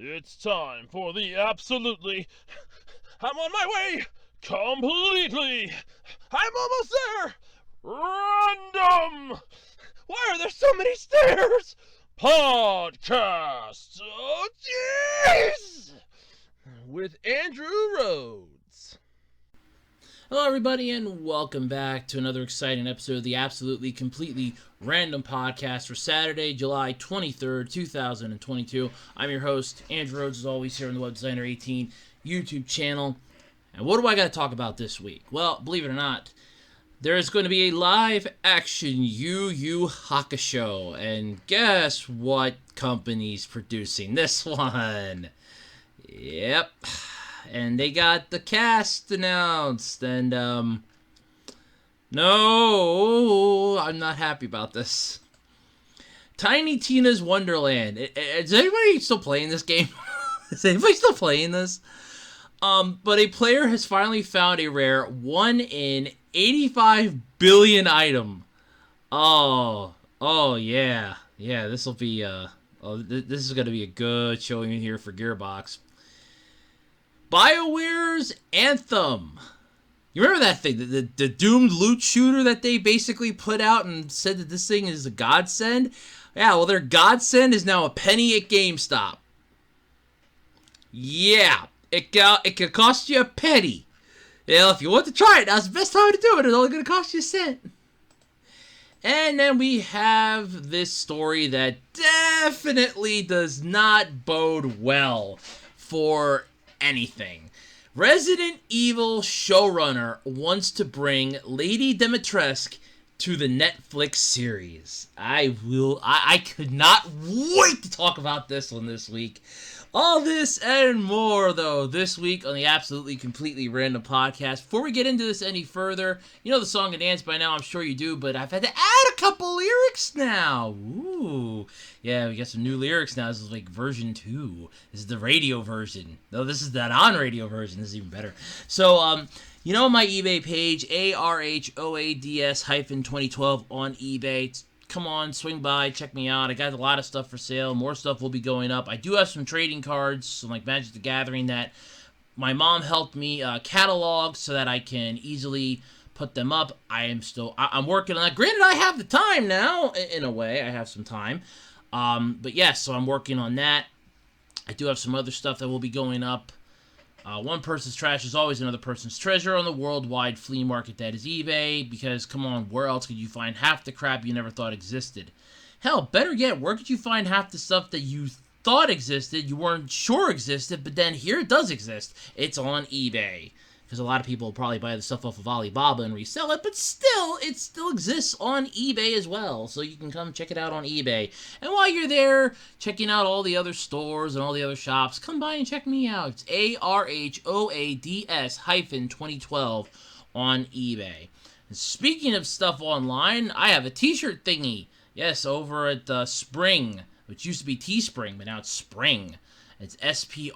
It's time for the absolutely... I'm on my way! Completely! I'm almost there! Random! Why are there so many stairs? Podcast! Oh, jeez! With Andrew Rhodes. Hello everybody and welcome back to another exciting episode of the absolutely completely random podcast for Saturday, July 23rd, 2022. I'm your host, Andrew Rhodes, as always, here on the Web Designer 18 YouTube channel. And what do I got to talk about this week? Well, believe it or not, there is going to be a live action Yu Yu Hakusho. And guess what company's producing this one? Yep. And they got the cast announced, and, no, I'm not happy about this. Tiny Tina's Wonderland. Is anybody still playing this game? Is anybody still playing this? But a player has finally found a rare 1 in 85 billion item. Oh, yeah. Yeah, this will be, this is going to be a good showing here for Gearbox. BioWare's Anthem. You remember that thing, the doomed loot shooter that they basically put out and said that this thing is a godsend? Yeah, well, their godsend is now a penny at GameStop. Yeah, it could cost you a penny. Well, if you want to try it, now's the best time to do it. It's only going to cost you a cent. And then we have this story that definitely does not bode well for anything. Resident Evil showrunner wants to bring Lady Dimitrescu to the Netflix series. I could not wait to talk about this one this week. All this and more, though, this week on the Absolutely Completely Random Podcast. Before we get into this any further, you know the song and dance by now, I'm sure you do, but I've had to add a couple lyrics now. Ooh. Yeah, we got some new lyrics now. This is like version 2. This is the radio version. No, this is the non-radio version. This is even better. So, you know my eBay page, ARHOADS-2012 on eBay. Come on, swing by, check me out. I got a lot of stuff for sale. More stuff will be going up. I do have some trading cards, some like Magic the Gathering, that my mom helped me catalog so that I can easily put them up. I'm working on that. Granted, I have the time now, in a way. I have some time. But yes, so I'm working on that. I do have some other stuff that will be going up. One person's trash is always another person's treasure on the worldwide flea market that is eBay, because, come on, where else could you find half the crap you never thought existed? Hell, better yet, where could you find half the stuff that you thought existed, you weren't sure existed, but then here it does exist. It's on eBay. Because a lot of people will probably buy the stuff off of Alibaba and resell it, but still, it still exists on eBay as well. So you can come check it out on eBay. And while you're there, checking out all the other stores and all the other shops, come by and check me out. It's ARHOADS-2012 on eBay. And speaking of stuff online, I have a t-shirt thingy. Yes, over at Spring, which used to be Teespring, but now it's Spring. It's spri.ng,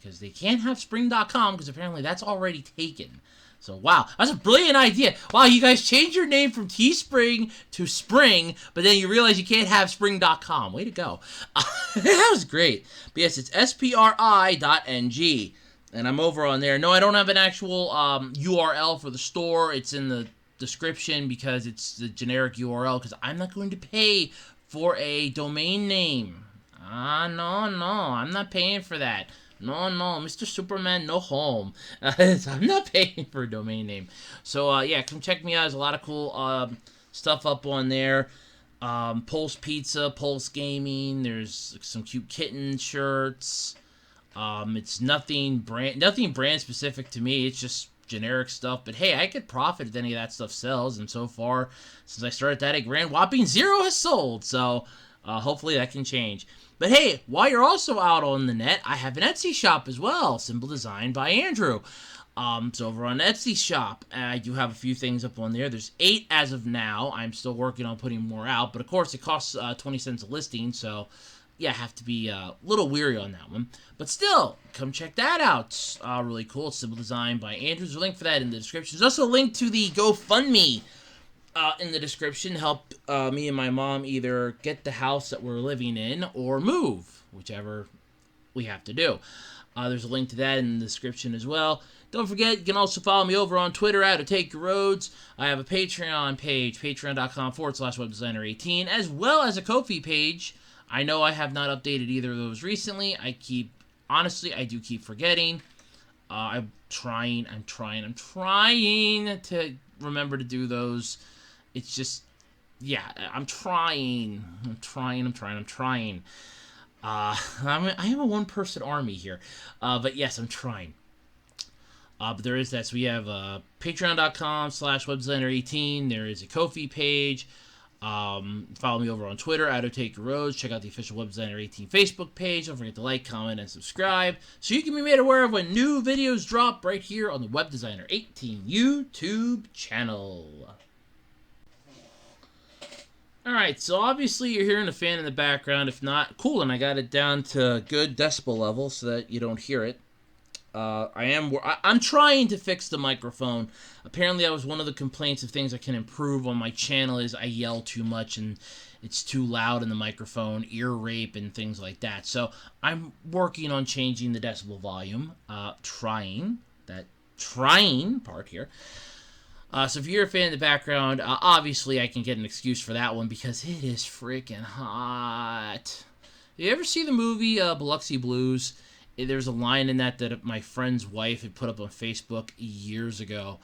because they can't have spring.com, because apparently that's already taken. So, wow, that's a brilliant idea. Wow, you guys changed your name from Teespring to Spring, but then you realize you can't have spring.com. Way to go. That was great. But yes, it's spri.ng, and I'm over on there. No, I don't have an actual URL for the store. It's in the description, because it's the generic URL, because I'm not going to pay for a domain name. No, I'm not paying for that. No, Mr. Superman, no home. I'm not paying for a domain name. So, yeah, come check me out. There's a lot of cool stuff up on there. Pulse Pizza, Pulse Gaming. There's some cute kitten shirts. It's nothing brand specific to me. It's just generic stuff. But, hey, I could profit if any of that stuff sells. And so far, since I started that, a grand whopping 0 has sold. So, hopefully that can change. But hey, while you're also out on the net, I have an Etsy shop as well, Symbol Design by Andrew. So over on Etsy shop, I do have a few things up on there. There's 8 as of now. I'm still working on putting more out, but of course it costs 20 cents a listing, so yeah, I have to be a little weary on that one. But still, come check that out. It's really cool. It's Symbol Design by Andrew. There's a link for that in the description. There's also a link to the GoFundMe in the description, help me and my mom either get the house that we're living in or move, whichever we have to do. There's a link to that in the description as well. Don't forget, you can also follow me over on Twitter at Take Your Roads. I have a Patreon page, patreon.com/webdesigner18, as well as a Ko-fi page. I know I have not updated either of those recently. Honestly, I do keep forgetting. I'm trying to remember to do those. It's just, yeah, I'm trying. I am a one-person army here. But yes, I'm trying. But there is that. So we have patreon.com/webdesigner18. There is a Ko-fi page. Follow me over on Twitter at Take Your Roads. Check out the official Web Designer 18 Facebook page. Don't forget to like, comment, and subscribe so you can be made aware of when new videos drop right here on the Web Designer 18 YouTube channel. Alright, so obviously you're hearing a fan in the background. If not, cool, and I got it down to good decibel level so that you don't hear it. I'm trying to fix the microphone. Apparently that was one of the complaints of things I can improve on my channel is I yell too much and it's too loud in the microphone, ear rape and things like that. So I'm working on changing the decibel volume, trying part here. So if you're a fan in the background, obviously I can get an excuse for that one because it is freaking hot. You ever see the movie Biloxi Blues? There's a line in that my friend's wife had put up on Facebook years ago,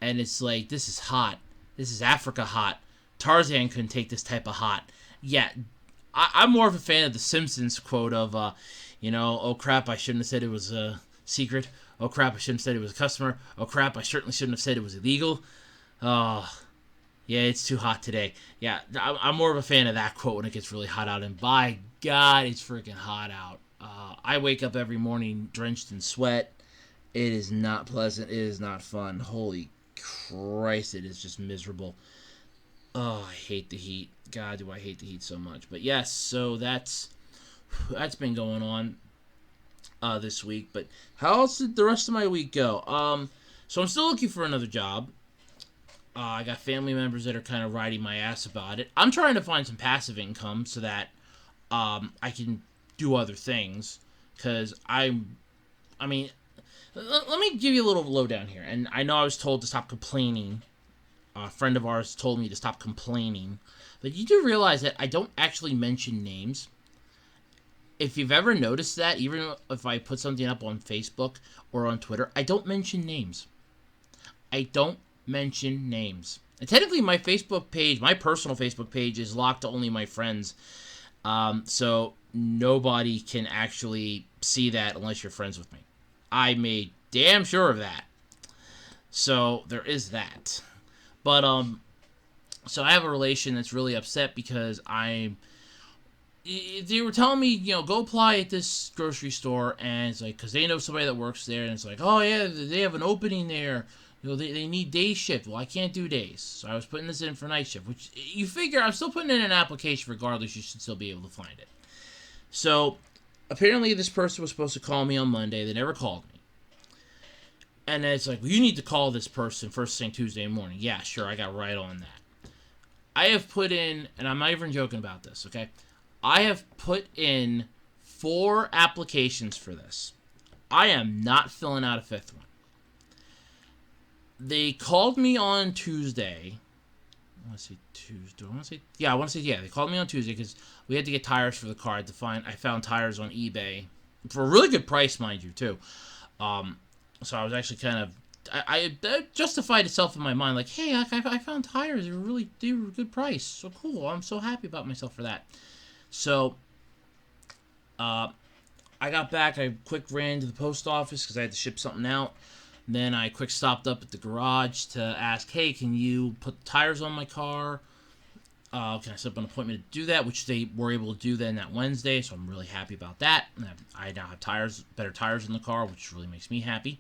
and it's like, this is hot. This is Africa hot. Tarzan couldn't take this type of hot. Yeah, I'm more of a fan of the Simpsons quote of, oh crap, I shouldn't have said it was a secret. Oh crap, I shouldn't have said it was a customer. Oh crap, I certainly shouldn't have said it was illegal. Oh, yeah, it's too hot today. Yeah, I'm more of a fan of that quote when it gets really hot out, and by God, it's freaking hot out. I wake up every morning drenched in sweat. It is not pleasant. It is not fun. Holy Christ, it is just miserable. Oh, I hate the heat. God, do I hate the heat so much. But yes, so that's been going on this week. But how else did the rest of my week go? So I'm still looking for another job. I got family members that are kind of riding my ass about it. I'm trying to find some passive income so that I can do other things. Because let me give you a little lowdown here. And I know I was told to stop complaining. A friend of ours told me to stop complaining. But you do realize that I don't actually mention names. If you've ever noticed that, even if I put something up on Facebook or on Twitter, I don't mention names. I don't mention names. And technically my Facebook page, my personal Facebook page, is locked to only my friends. So nobody can actually see that unless you're friends with me. I made damn sure of that. So there is that. But so I have a relation that's really upset because they were telling me, go apply at this grocery store, and it's like, because they know somebody that works there, and it's like, oh yeah, they have an opening there. They need day shift. Well, I can't do days. So I was putting this in for night shift, which you figure I'm still putting in an application regardless. You should still be able to find it. So apparently this person was supposed to call me on Monday. They never called me. And then it's like, well, you need to call this person first thing Tuesday morning. Yeah, sure. I got right on that. I have put in, and I'm not even joking about this, okay? I have put in 4 applications for this. I am not filling out a 5th one. They called me on Tuesday. I want to say Tuesday. They called me on Tuesday because we had to get tires for the car. I found tires on eBay for a really good price, mind you, too. So I was actually kind of, I justified itself in my mind, like, hey, I found tires. They were a good price. So cool. I'm so happy about myself for that. So, I got back. I quick ran to the post office because I had to ship something out. Then I quick stopped up at the garage to ask, hey, can you put tires on my car? Can I set up an appointment to do that? Which they were able to do then that Wednesday, so I'm really happy about that. I now have better tires in the car, which really makes me happy.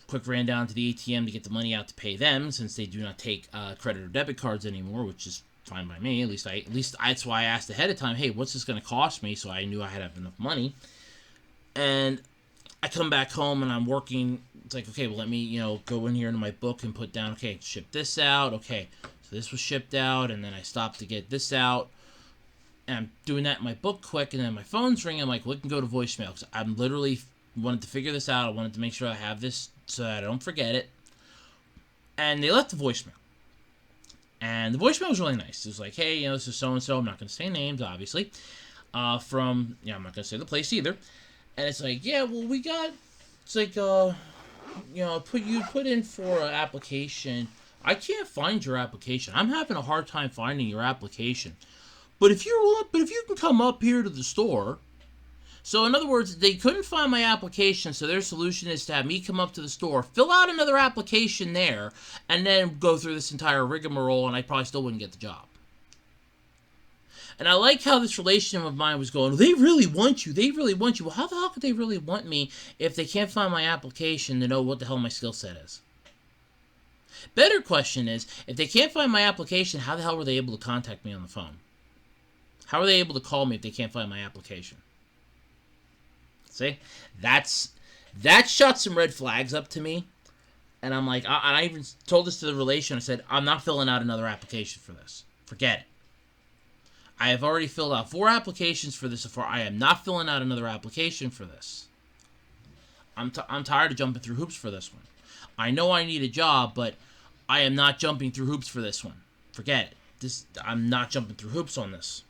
Quick ran down to the ATM to get the money out to pay them, since they do not take credit or debit cards anymore, which is fine by me. At least that's why I asked ahead of time, hey, what's this going to cost me? So I knew I had enough money. And I come back home and I'm working it's like, okay, well, let me, go in here into my book and put down, okay, ship this out. Okay, so this was shipped out, and then I stopped to get this out. And I'm doing that in my book quick, and then my phone's ringing. I'm like, well, it can go to voicemail. Because I'm literally wanted to figure this out. I wanted to make sure I have this so that I don't forget it. And they left the voicemail. And the voicemail was really nice. It was like, hey, this is so-and-so. I'm not going to say names, obviously. I'm not going to say the place either. And it's like, yeah, well, we got, it's like, you put in for an application. I can't find your application. I'm having a hard time finding your application. But if you can come up here to the store. So in other words, they couldn't find my application, so their solution is to have me come up to the store, fill out another application there, and then go through this entire rigmarole, and I probably still wouldn't get the job. And I like how this relationship of mine was going, they really want you. They really want you. Well, how the hell could they really want me if they can't find my application to know what the hell my skill set is? Better question is, if they can't find my application, how the hell were they able to contact me on the phone? How are they able to call me if they can't find my application? See? That shot some red flags up to me. And I'm like, I even told this to the relation. I said, I'm not filling out another application for this. Forget it. I have already filled out 4 applications for this so far. I am not filling out another application for this. I'm tired of jumping through hoops for this one. I know I need a job, but I am not jumping through hoops for this one. Forget it. I'm not jumping through hoops on this.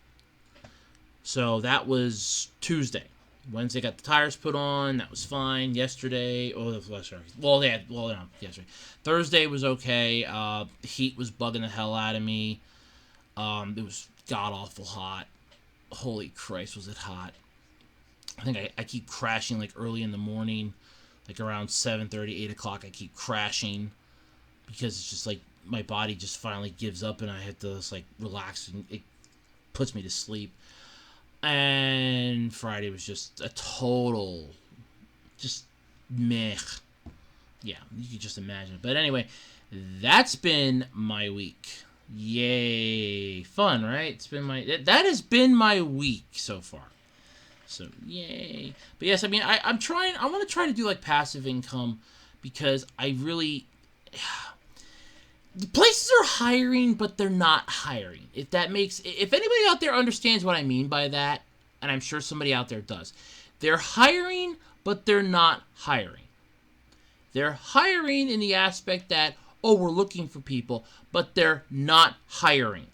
So that was Tuesday. Wednesday got the tires put on. That was fine. Yesterday, yesterday. Thursday was okay. Heat was bugging the hell out of me. It was god-awful hot. Holy Christ, was it hot. I think I keep crashing like early in the morning, like around 7:30, 8 o'clock. I keep crashing because it's just like my body just finally gives up and I have to just like relax and it puts me to sleep. And Friday was just a total, just meh. Yeah, you can just imagine. But anyway, that's been my week. Yay. Fun, right? That has been my week so far. So, yay. But yes, I mean, I want to try to do like passive income because I really, the places are hiring, but they're not hiring. If anybody out there understands what I mean by that, and I'm sure somebody out there does. They're hiring, but they're not hiring. They're hiring in the aspect that, we're looking for people, but they're not hiring.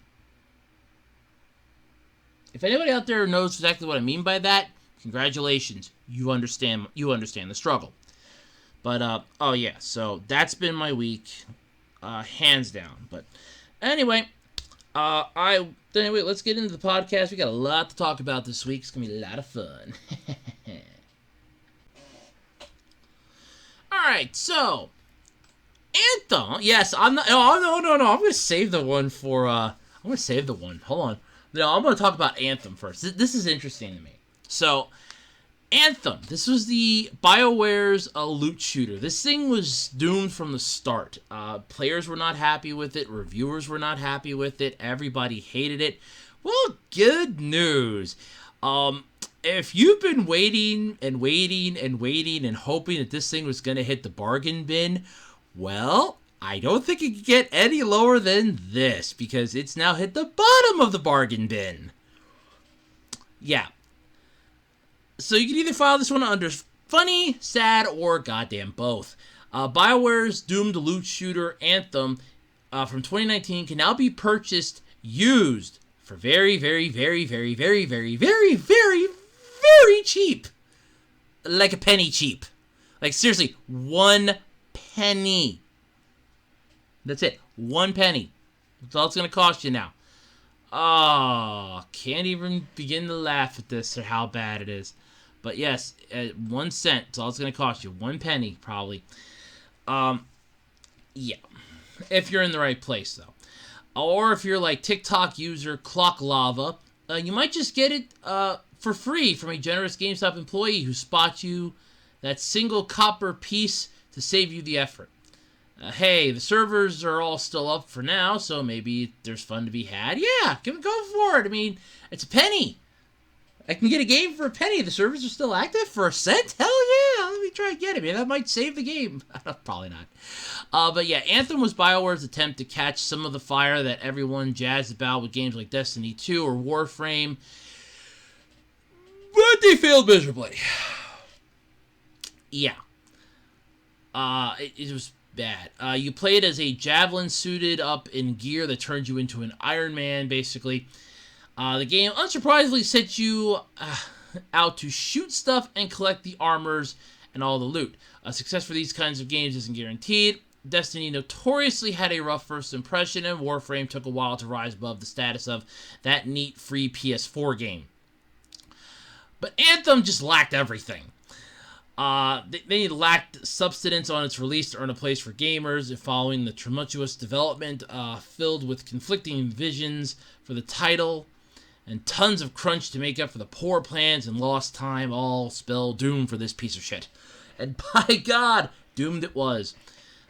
If anybody out there knows exactly what I mean by that, congratulations. You understand the struggle. But, so that's been my week. Hands down. But anyway, let's get into the podcast. We got a lot to talk about this week. It's gonna be a lot of fun. All right, so Anthem. Yes, I'm not. No. I'm gonna save the one for. I'm gonna save the one. Hold on. No, I'm gonna talk about Anthem first. This is interesting to me. So, Anthem. This was the BioWare's loot shooter. This thing was doomed from the start. Players were not happy with it. Reviewers were not happy with it. Everybody hated it. Well, good news. If you've been waiting and hoping that this thing was going to hit the bargain bin, well, I don't think it could get any lower than this because it's now hit the bottom of the bargain bin. Yeah. So you can either file this one under funny, sad, or goddamn both. BioWare's doomed loot shooter Anthem from 2019 can now be purchased used for very, very, very, very, very, very, very, very, very cheap. Like a penny cheap. Like seriously, 1 penny. That's it. 1 penny. That's all it's going to cost you now. Oh, can't even begin to laugh at this or how bad it is. But yes, at 1 cent, that's all it's going to cost you. 1 penny, probably. Yeah. If you're in the right place, though. Or if you're like TikTok user Clock Lava, you might just get it for free from a generous GameStop employee who spots you that single copper piece to save you the effort. Hey, the servers are all still up for now, so maybe there's fun to be had. Yeah, go for it. I mean, it's a penny. I can get a game for a penny. The servers are still active for 1 cent? Hell yeah, let me try and get it, man. That might save the game. Probably not. But yeah, Anthem was BioWare's attempt to catch some of the fire that everyone jazzed about with games like Destiny 2 or Warframe. But they failed miserably. Yeah. It was bad. You played as a javelin suited up in gear that turned you into an Iron Man, basically. The game, unsurprisingly, sets you out to shoot stuff and collect the armors and all the loot. Success for these kinds of games isn't guaranteed. Destiny notoriously had a rough first impression, and Warframe took a while to rise above the status of that neat free PS4 game. But Anthem just lacked everything. They lacked substance on its release to earn a place for gamers, following the tumultuous development filled with conflicting visions for the title, and tons of crunch to make up for the poor plans and lost time, all spell doom for this piece of shit. And by God, doomed it was.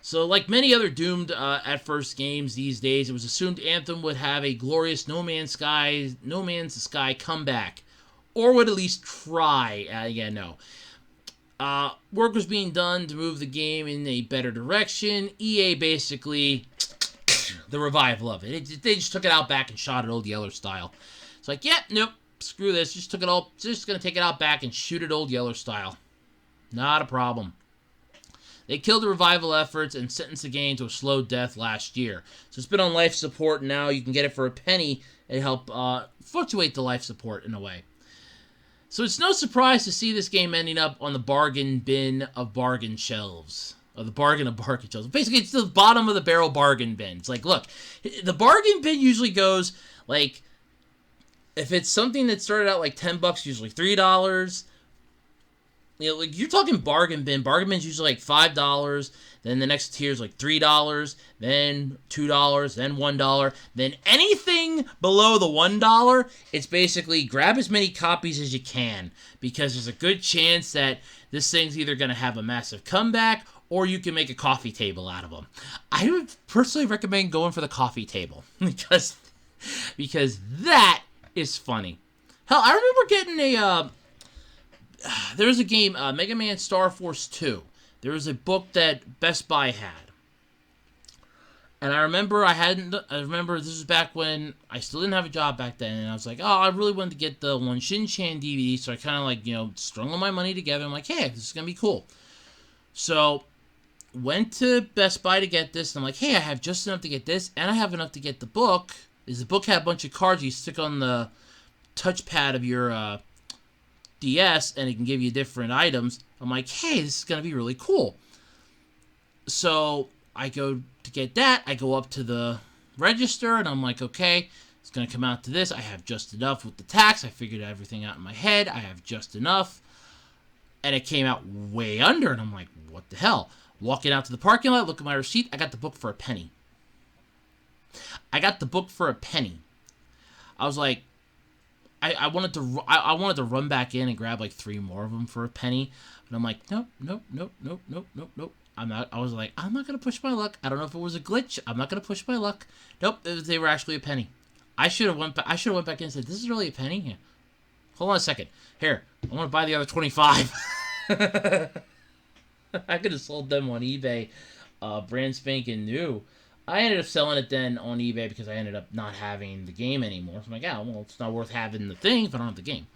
So, like many other doomed at first games these days, it was assumed Anthem would have a glorious No Man's Sky comeback, or would at least try. No. Work was being done to move the game in a better direction. EA basically, the revival of it. They just took it out back and shot it Old Yeller style. It's like, yeah, nope, screw this. Just gonna take it out back and shoot it Old Yeller style. Not a problem. They killed the revival efforts and sentenced the game to a slow death last year. So it's been on life support now. You can get it for a penny and help fluctuate the life support in a way. So it's no surprise to see this game ending up on the bargain bin of bargain shelves. Or the bargain of bargain shelves. Basically, it's the bottom of the barrel bargain bin. It's like, look, the bargain bin usually goes, like, if it's something that started out like $10, usually $3. You know, like, you're talking bargain bin. Bargain bin's usually like $5. Then the next tier is like $3. Then $2. Then $1. Then anything below the $1, it's basically grab as many copies as you can. Because there's a good chance that this thing's either going to have a massive comeback, or you can make a coffee table out of them. I would personally recommend going for the coffee table. because that is funny. Hell, I remember getting there was a game, Mega Man Star Force 2. There was a book that Best Buy had. And I remember this was back when I still didn't have a job back then. And I was like, oh, I really wanted to get the one Shin-Chan DVD. So I kind of like, strung all my money together. I'm like, hey, this is going to be cool. So went to Best Buy to get this. And I'm like, hey, I have just enough to get this. And I have enough to get the book. The book had a bunch of cards you stick on the touchpad of your DS, and it can give you different items. I'm like, hey, this is going to be really cool. So I go to get that. I go up to the register, and I'm like, okay, it's going to come out to this. I have just enough with the tax. I figured everything out in my head. I have just enough. And it came out way under, and I'm like, what the hell? Walking out to the parking lot, look at my receipt. I got the book for a penny. I was like, I wanted to run back in and grab like 3 more of them for a penny, but I'm like, nope. I was like, I'm not gonna push my luck. I don't know if it was a glitch. I'm not gonna push my luck. Nope, they were actually a penny. I should have went back in and said, this is really a penny? Yeah. Hold on a second. Here, I want to buy the other 25. I could have sold them on eBay, brand spanking new. I ended up selling it then on eBay because I ended up not having the game anymore. So I'm like, yeah, well, it's not worth having the thing if I don't have the game.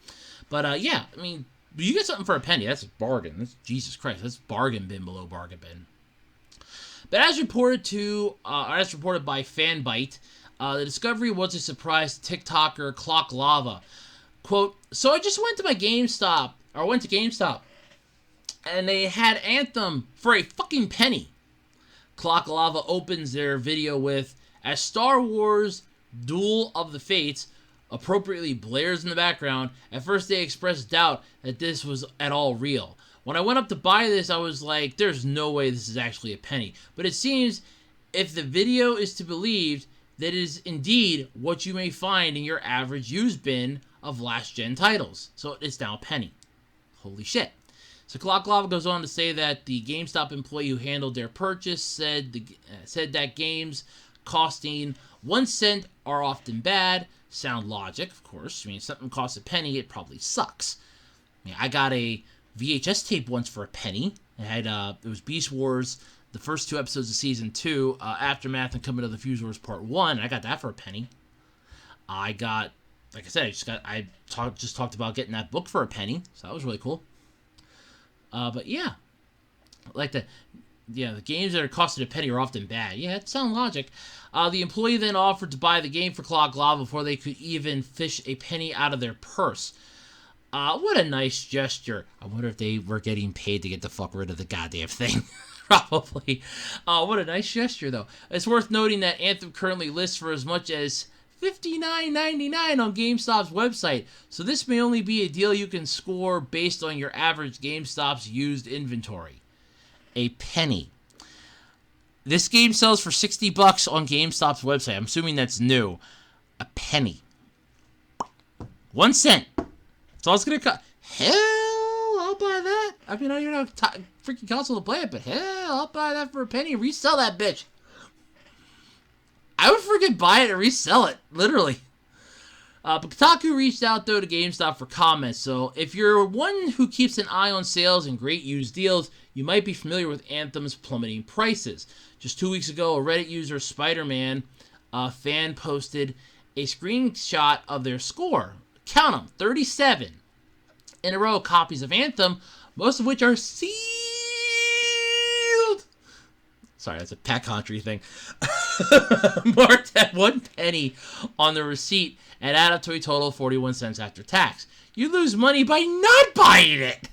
But, yeah, I mean, you get something for a penny. That's a bargain. That's, Jesus Christ, that's bargain bin below bargain bin. But as reported by Fanbyte, the discovery was a surprise to TikToker Clock Lava. Quote, so I just went to GameStop, and they had Anthem for a fucking penny. Clock Lava opens their video with, as Star Wars Duel of the Fates appropriately blares in the background, at first they expressed doubt that this was at all real. When I went up to buy this, I was like, there's no way this is actually a penny. But it seems, if the video is to be believed, that it is indeed what you may find in your average used bin of last-gen titles. So it's now a penny. Holy shit. So Clock Lava goes on to say that the GameStop employee who handled their purchase said that games costing 1 cent are often bad. Sound logic, of course. I mean, if something costs a penny, it probably sucks. I mean, I got a VHS tape once for a penny. It had it was Beast Wars, the first 2 episodes of season 2, Aftermath and Coming to the Fuse Wars Part 1. I got that for a penny. I got, like I said, I just talked about getting that book for a penny, so that was really cool. But yeah, like the games that are costing a penny are often bad. Yeah, it's sound logic. The employee then offered to buy the game for Clock Lava before they could even fish a penny out of their purse. What a nice gesture. I wonder if they were getting paid to get the fuck rid of the goddamn thing. Probably. What a nice gesture, though. It's worth noting that Anthem currently lists for as much as $59.99 on GameStop's website, so this may only be a deal you can score based on your average GameStop's used inventory. A penny. This game sells for $60 on GameStop's website. I'm assuming that's new. A penny. 1 cent. That's all it's going to cost. Hell, I'll buy that. I mean, I don't have a freaking console to play it, but hell, I'll buy that for a penny and resell that bitch. I would freaking buy it and resell it, literally. But Kotaku reached out, though, to GameStop for comments. So if you're one who keeps an eye on sales and great used deals, you might be familiar with Anthem's plummeting prices. Just 2 weeks ago, a Reddit user, Spider-Man, fan posted a screenshot of their score. Count them, 37 in a row copies of Anthem, most of which are sealed. Sorry, that's a Pat Country thing. Marked at 1 penny on the receipt and add up to a total of 41 cents after tax. You lose money by not buying it.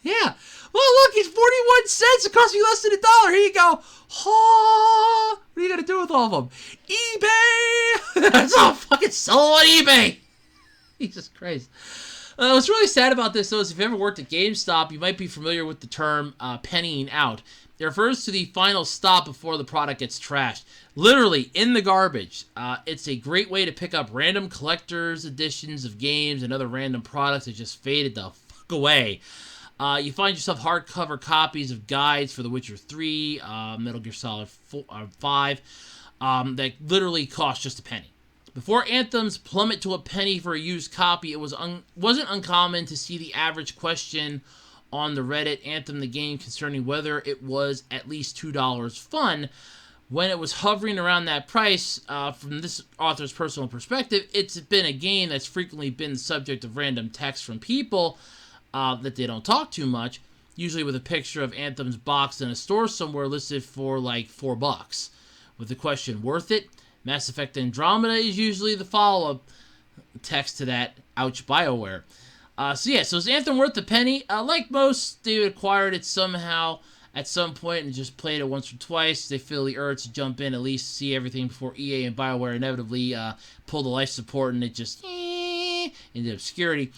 Yeah. Well, look, it's 41 cents. It costs you less than $1. Here you go. Oh, what are you going to do with all of them? eBay! That's all fucking sell on eBay. Jesus Christ. What's really sad about this, though, is if you ever worked at GameStop, you might be familiar with the term pennying out. It refers to the final stop before the product gets trashed. Literally, in the garbage. It's a great way to pick up random collector's editions of games and other random products that just faded the fuck away. You find yourself hardcover copies of guides for The Witcher 3, Metal Gear Solid 5, that literally cost just a penny. Before Anthem's plummet to a penny for a used copy, it wasn't uncommon to see the average question on the Reddit Anthem the game concerning whether it was at least $2 fun. When it was hovering around that price, from this author's personal perspective, it's been a game that's frequently been the subject of random texts from people that they don't talk too much, usually with a picture of Anthem's box in a store somewhere listed for like $4. With the question, worth it? Mass Effect Andromeda is usually the follow-up text to that. Ouch, BioWare. So is Anthem worth a penny? Like most, they acquired it somehow at some point and just played it once or twice. They feel the urge to jump in, at least see everything before EA and BioWare inevitably pull the life support and it just into obscurity.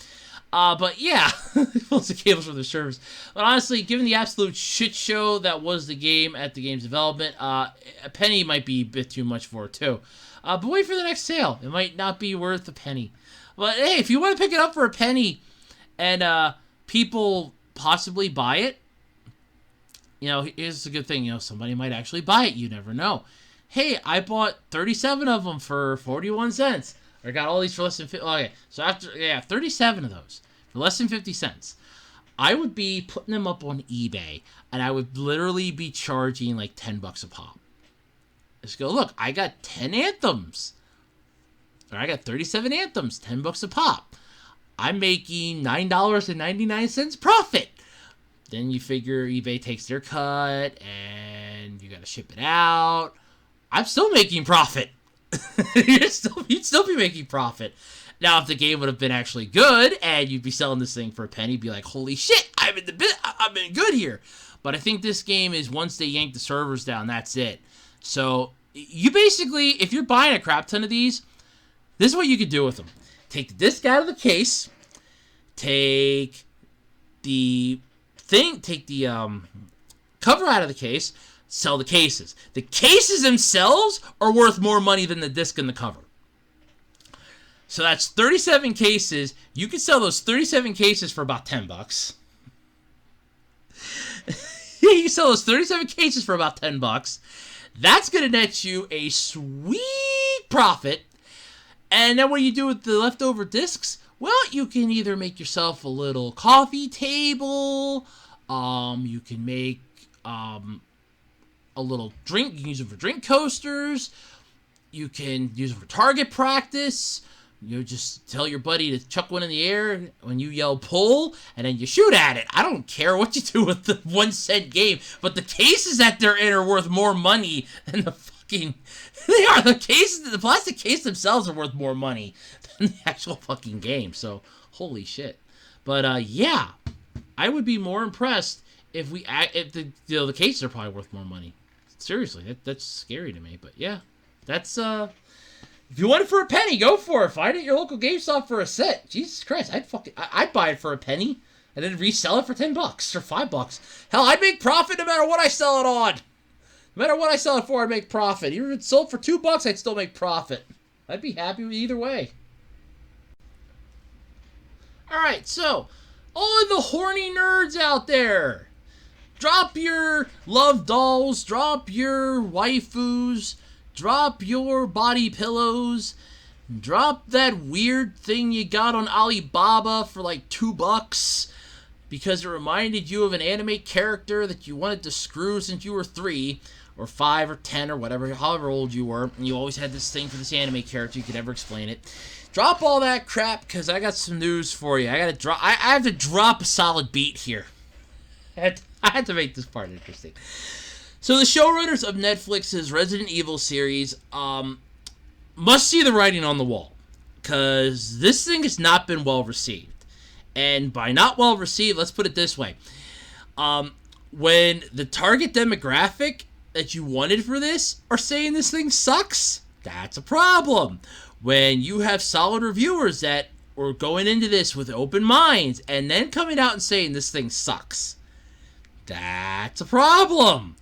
But yeah, it pulls the cables from the servers. But honestly, given the absolute shit show that was the game at the game's development, a penny might be a bit too much for it too. But wait for the next sale. It might not be worth a penny. But hey, if you want to pick it up for a penny and people possibly buy it, here's a good thing. Somebody might actually buy it. You never know. Hey, I bought 37 of them for 41 cents. I got all these for less than 50. Okay, so 37 of those for less than 50 cents. I would be putting them up on eBay, and I would literally be charging like $10 a pop. Just go, look, I got 10 Anthems. Or I got 37 Anthems, $10 a pop. I'm making $9.99 profit. Then you figure eBay takes their cut, and you got to ship it out. I'm still making profit. You'd still be making profit. Now, if the game would have been actually good and you'd be selling this thing for a penny, you'd be like, holy shit, I'm in good here. But I think this game is, once they yank the servers down, that's it. So you basically, if you're buying a crap ton of these, this is what you could do with them. Take the disc out of the case, take the cover out of the case, sell the cases. The cases themselves are worth more money than the disc and the cover. So that's 37 cases. You can sell those 37 cases for about $10. You can sell those 37 cases for about $10. That's going to net you a sweet profit. And then what do you do with the leftover discs? Well, you can either make yourself a little coffee table. You can make a little drink. You can use them for drink coasters. You can use them for target practice. You just tell your buddy to chuck one in the air when you yell pull, and then you shoot at it. I don't care what you do with the 1 cent game, but the cases that they're in are worth more money than the fucking... They are. The cases, the plastic case themselves are worth more money than the actual fucking game. So, holy shit. But, yeah. I would be more impressed if the cases are probably worth more money. Seriously, that's scary to me. But, yeah. That's, if you want it for a penny, go for it. Find it at your local GameStop for a set. Jesus Christ, I'd buy it for a penny and then resell it for $10 or $5. Hell, I'd make profit no matter what I sell it on. No matter what I sell it for, I'd make profit. Even if it's sold for $2, I'd still make profit. I'd be happy with either way. Alright, so, all of the horny nerds out there, drop your love dolls, drop your waifus, drop your body pillows, drop that weird thing you got on Alibaba for like $2 because it reminded you of an anime character that you wanted to screw since you were 3 or 5 or 10 or whatever, however old you were, and you always had this thing for this anime character, you could never explain it. Drop all that crap because I got some news for you. I have to drop a solid beat here. I had to make this part interesting. So the showrunners of Netflix's Resident Evil series must see the writing on the wall, because this thing has not been well received. And by not well received, let's put it this way. When the target demographic that you wanted for this are saying this thing sucks, that's a problem. When you have solid reviewers that were going into this with open minds and then coming out and saying this thing sucks, that's a problem.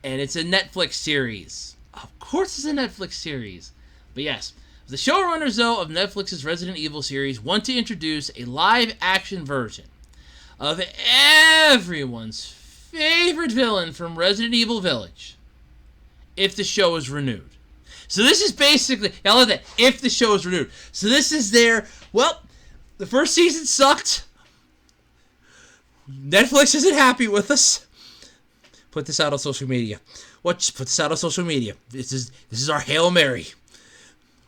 And it's a Netflix series. Of course it's a Netflix series. But yes, the showrunners, though, of Netflix's Resident Evil series want to introduce a live-action version of everyone's favorite villain from Resident Evil Village if the show is renewed. So this is basically, I love that, if the show is renewed. So this is their, well, the first season sucked. Netflix isn't happy with us. Put this out on social media. Just put this out on social media. This is our Hail Mary.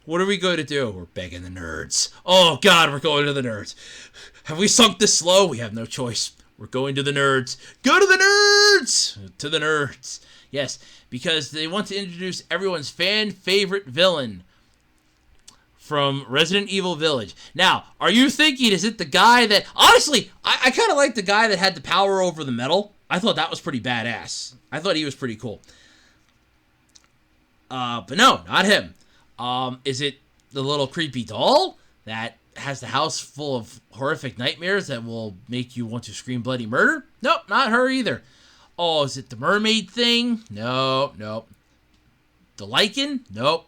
What are we going to do? We're begging the nerds. Oh, God, we're going to the nerds. Have we sunk this low? We have no choice. We're going to the nerds. Go to the nerds! To the nerds. Yes, because they want to introduce everyone's fan-favorite villain from Resident Evil Village. Now, are you thinking, is it the guy that... Honestly, I kind of like the guy that had the power over the metal. I thought that was pretty badass. I thought he was pretty cool. But no, not him. Is it the little creepy doll that has the house full of horrific nightmares that will make you want to scream bloody murder? Nope, not her either. Oh, is it the mermaid thing? Nope. The lichen? Nope.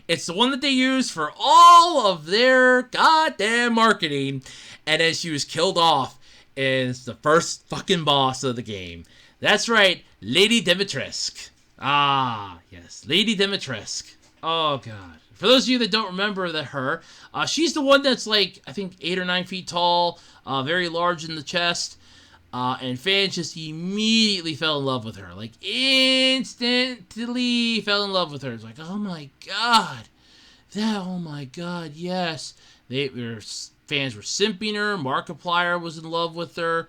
It's the one that they use for all of their goddamn marketing. And then she was killed off. And it's the first fucking boss of the game. That's right, Lady Dimitrescu. Ah, yes, Lady Dimitrescu. Oh, God. For those of you that don't remember her, she's the one that's like, I think, 8 or 9 feet tall, very large in the chest, and fans just immediately fell in love with her. Like, instantly fell in love with her. It's like, oh my God. Oh my God, yes. Fans were simping her. Markiplier was in love with her.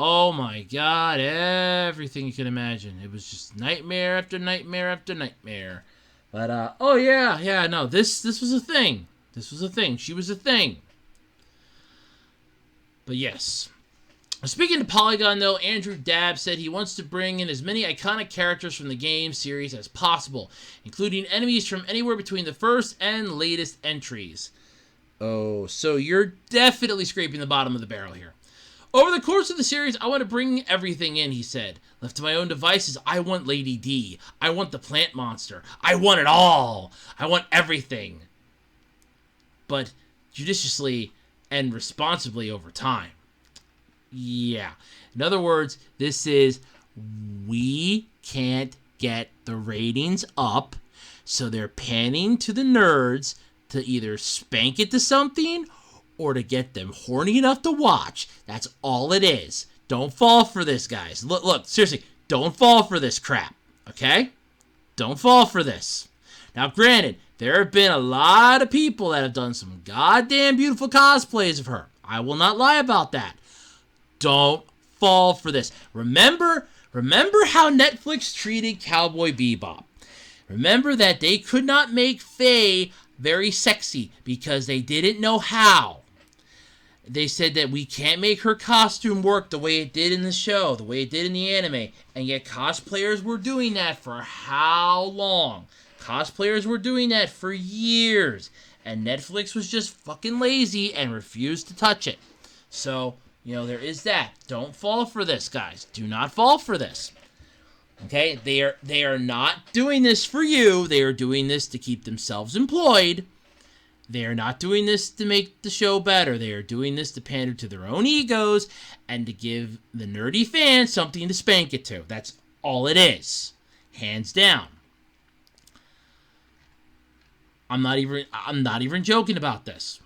Oh my God, everything you can imagine. It was just nightmare after nightmare after nightmare. But, oh yeah, no, this was a thing. This was a thing. She was a thing. But yes. Speaking of Polygon, though, Andrew Dabb said he wants to bring in as many iconic characters from the game series as possible, including enemies from anywhere between the first and latest entries. Oh, so you're definitely scraping the bottom of the barrel here. Over the course of the series, I want to bring everything in, he said. Left to my own devices, I want Lady D. I want the plant monster. I want it all. I want everything. But judiciously and responsibly over time. Yeah. In other words, this is, we can't get the ratings up, so they're panning to the nerds to either spank it to something or to get them horny enough to watch. That's all it is. Don't fall for this, guys. Look, seriously, don't fall for this crap, okay? Don't fall for this. Now, granted, there have been a lot of people that have done some goddamn beautiful cosplays of her. I will not lie about that. Don't fall for this. Remember how Netflix treated Cowboy Bebop. Remember that they could not make Faye very sexy because they didn't know how. They said that we can't make her costume work the way it did in the show, the way it did in the anime. And yet cosplayers were doing that for how long? Cosplayers were doing that for years. And Netflix was just fucking lazy and refused to touch it. So, there is that. Don't fall for this, guys. Do not fall for this. Okay? They are not doing this for you. They are doing this to keep themselves employed. They are not doing this to make the show better. They are doing this to pander to their own egos and to give the nerdy fans something to spank it to. That's all it is. Hands down. I'm not even joking about this.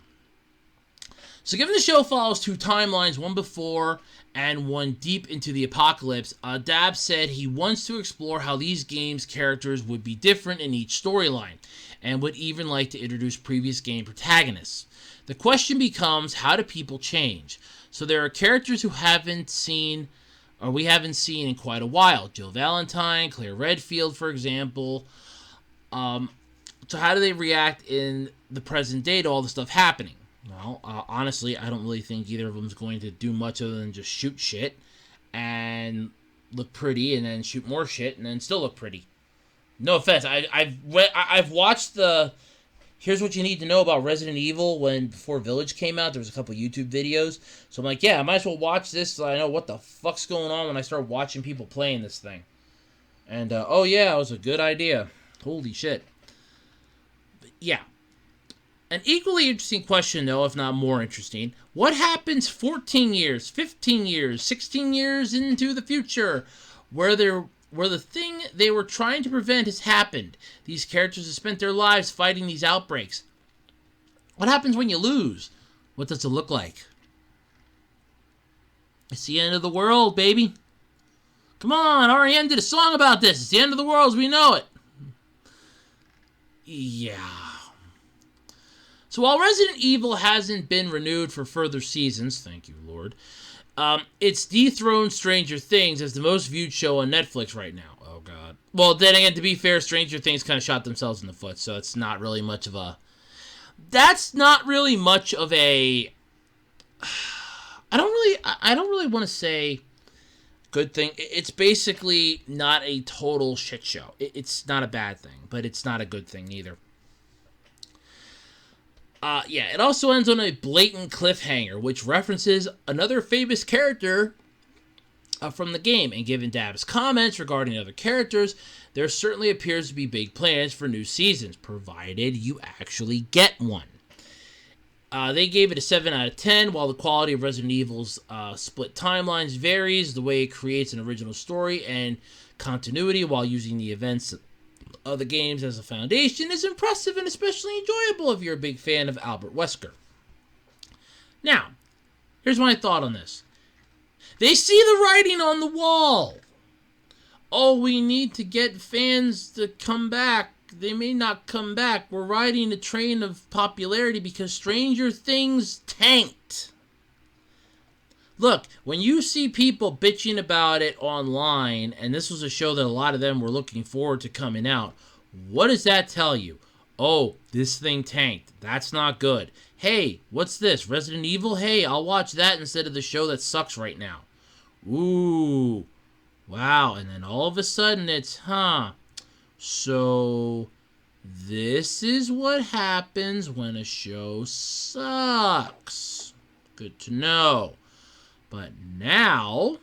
So given the show follows two timelines, one before and one deep into the apocalypse, Dab said he wants to explore how these games' characters would be different in each storyline, and would even like to introduce previous game protagonists. The question becomes, how do people change? So there are characters who we haven't seen in quite a while. Jill Valentine, Claire Redfield, for example. So how do they react in the present day to all the stuff happening? Well, honestly, I don't really think either of them is going to do much other than just shoot shit and look pretty, and then shoot more shit and then still look pretty. No offense, I've watched the Here's What You Need to Know About Resident Evil before Village came out. There was a couple YouTube videos, so I'm like, yeah, I might as well watch this so I know what the fuck's going on when I start watching people playing this thing. And oh yeah, it was a good idea. Holy shit. But yeah. An equally interesting question, though, if not more interesting. What happens 14 years, 15 years, 16 years into the future where the thing they were trying to prevent has happened? These characters have spent their lives fighting these outbreaks. What happens when you lose? What does it look like? It's the end of the world, baby. Come on, REM did a song about this. It's the end of the world as we know it. Yeah. So while Resident Evil hasn't been renewed for further seasons, thank you, Lord, it's dethroned Stranger Things as the most viewed show on Netflix right now. Oh, God. Well, then again, to be fair, Stranger Things kind of shot themselves in the foot, so it's not really much of a... That's not really much of a... I don't really want to say good thing. It's basically not a total shit show. It's not a bad thing, but it's not a good thing either. Yeah, it also ends on a blatant cliffhanger, which references another famous character from the game. And given Dab's comments regarding other characters, there certainly appears to be big plans for new seasons, provided you actually get one. They gave it a 7 out of 10, while the quality of Resident Evil's split timelines varies. The way it creates an original story and continuity while using the events of the games as a foundation is impressive and especially enjoyable if you're a big fan of Albert Wesker. Now, here's my thought on this. They see the writing on the wall. Oh, we need to get fans to come back. They may not come back. We're riding a train of popularity because Stranger Things tanked. Look, when you see people bitching about it online, and this was a show that a lot of them were looking forward to coming out, what does that tell you? Oh, this thing tanked. That's not good. Hey, what's this? Resident Evil? Hey, I'll watch that instead of the show that sucks right now. Ooh. Wow. And then all of a sudden it's, so this is what happens when a show sucks. Good to know. But now,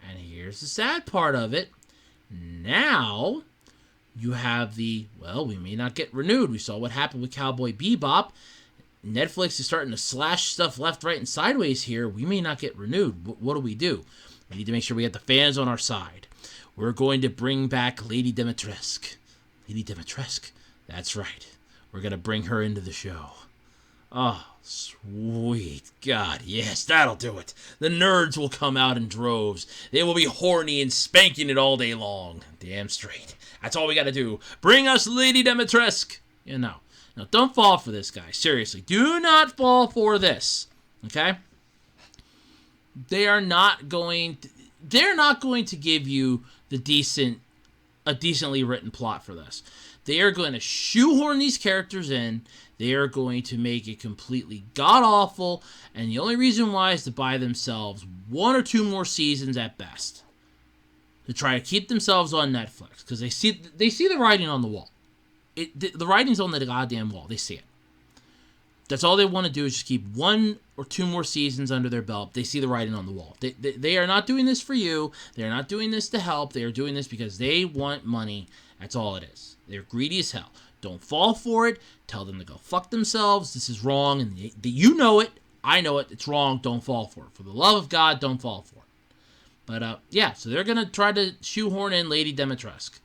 and here's the sad part of it, now you have we may not get renewed. We saw what happened with Cowboy Bebop. Netflix is starting to slash stuff left, right, and sideways here. We may not get renewed. What do? We need to make sure we get the fans on our side. We're going to bring back Lady Dimitrescu. Lady Dimitrescu. That's right. We're going to bring her into the show. Oh, sweet God, yes, that'll do it. The nerds will come out in droves. They will be horny and spanking it all day long. Damn straight. That's all we gotta do. Bring us Lady Demetresque. No, don't fall for this, guy. Seriously, do not fall for this. Okay? They're not going to give you a decently written plot for this. They are going to shoehorn these characters in. They are going to make it completely god-awful, and the only reason why is to buy themselves 1 or 2 more seasons at best. To try to keep themselves on Netflix, because they see the writing on the wall. The writing's on the goddamn wall. They see it. That's all they want to do is just keep 1 or 2 more seasons under their belt. They see the writing on the wall. They are not doing this for you. They are not doing this to help. They are doing this because they want money. That's all it is. They're greedy as hell. Don't fall for it. Tell them to go fuck themselves. This is wrong. And you know it. I know it. It's wrong. Don't fall for it. For the love of God, don't fall for it. But, yeah, so they're going to try to shoehorn in Lady Demetresque.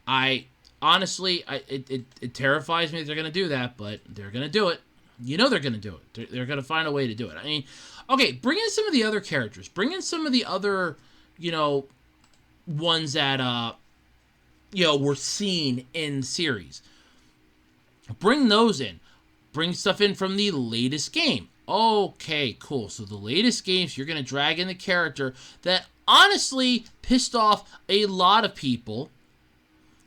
Honestly, it terrifies me that they're going to do that, but they're going to do it. You know they're going to do it. They're going to find a way to do it. I mean, okay, bring in some of the other characters. Bring in some of the other, ones that, were seen in the series. Bring those in. Bring stuff in from the latest game. Okay, cool. So the latest games, you're going to drag in the character that honestly pissed off a lot of people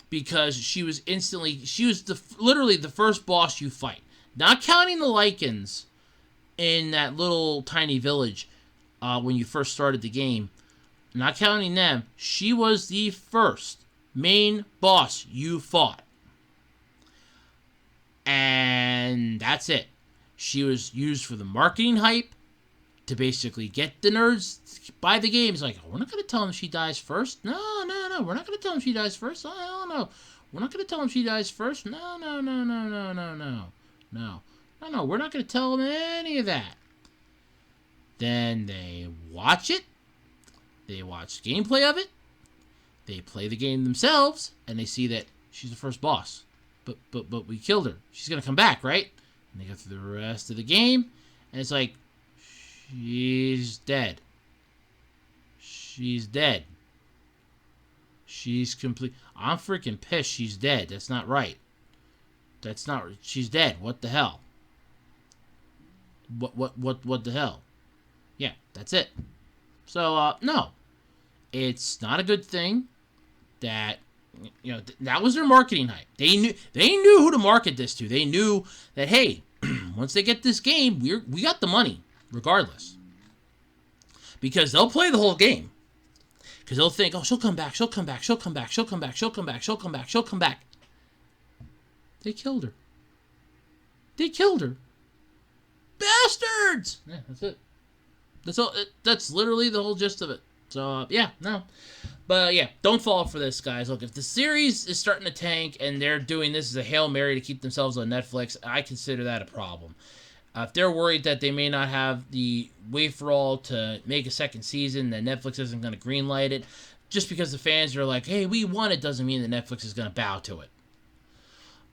because she was literally the first boss you fight. Not counting the Lycans in that little tiny village when you first started the game. Not counting them, she was the first main boss you fought. And that's it. She was used for the marketing hype to basically get the nerds to buy the game. It's like, oh, we're not going to tell them she dies first. No. We're not going to tell them she dies first. Oh, hell no. We're not going to tell them she dies first. No. We're not going to tell them any of that. Then they watch it. They watch gameplay of it. They play the game themselves, and they see that she's the first boss. But we killed her. She's going to come back, right? And they go through the rest of the game, and it's like, she's dead. She's dead. She's complete. I'm freaking pissed she's dead. That's not right. That's not. She's dead. What the hell? What the hell? Yeah, that's it. So, no. It's not a good thing that, that was their marketing hype. They knew who to market this to. They knew that, hey, once they get this game, we got the money, regardless. Because they'll play the whole game. Because they'll think, oh, she'll come back. They killed her. Bastards! Yeah, that's it. That's all. That's literally the whole gist of it. So, yeah, no. But, yeah, don't fall for this, guys. Look, if the series is starting to tank and they're doing this as a Hail Mary to keep themselves on Netflix, I consider that a problem. If they're worried that they may not have the wait-for-all to make a second season, that Netflix isn't going to greenlight it, just because the fans are like, hey, we want it, doesn't mean that Netflix is going to bow to it.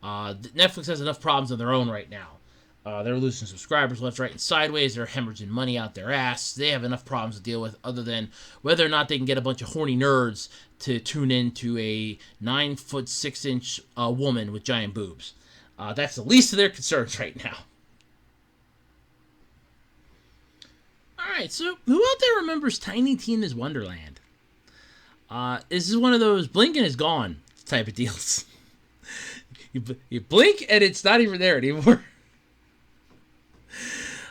Netflix has enough problems of their own right now. They're losing subscribers left, right, and sideways. They're hemorrhaging money out their ass. They have enough problems to deal with other than whether or not they can get a bunch of horny nerds to tune in to a 9-foot 6-inch woman with giant boobs. That's the least of their concerns right now. Alright, so who out there remembers Tiny Tina's Wonderland? This is one of those blink and it's gone type of deals. You blink and it's not even there anymore.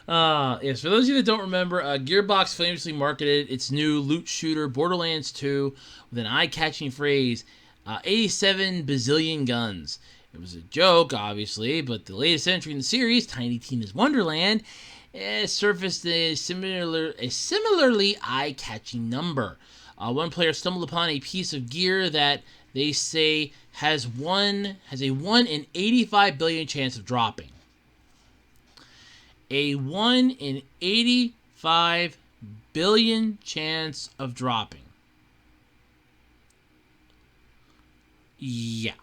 Yes, for those of you that don't remember, Gearbox famously marketed its new loot shooter, Borderlands 2, with an eye-catching phrase, 87 bazillion guns. It was a joke, obviously, but the latest entry in the series, Tiny Tina's Wonderland, surfaced a similarly eye-catching number. One player stumbled upon a piece of gear that they say has a 1 in 85 billion chance of dropping. A 1 in 85 billion chance of dropping. Yeah.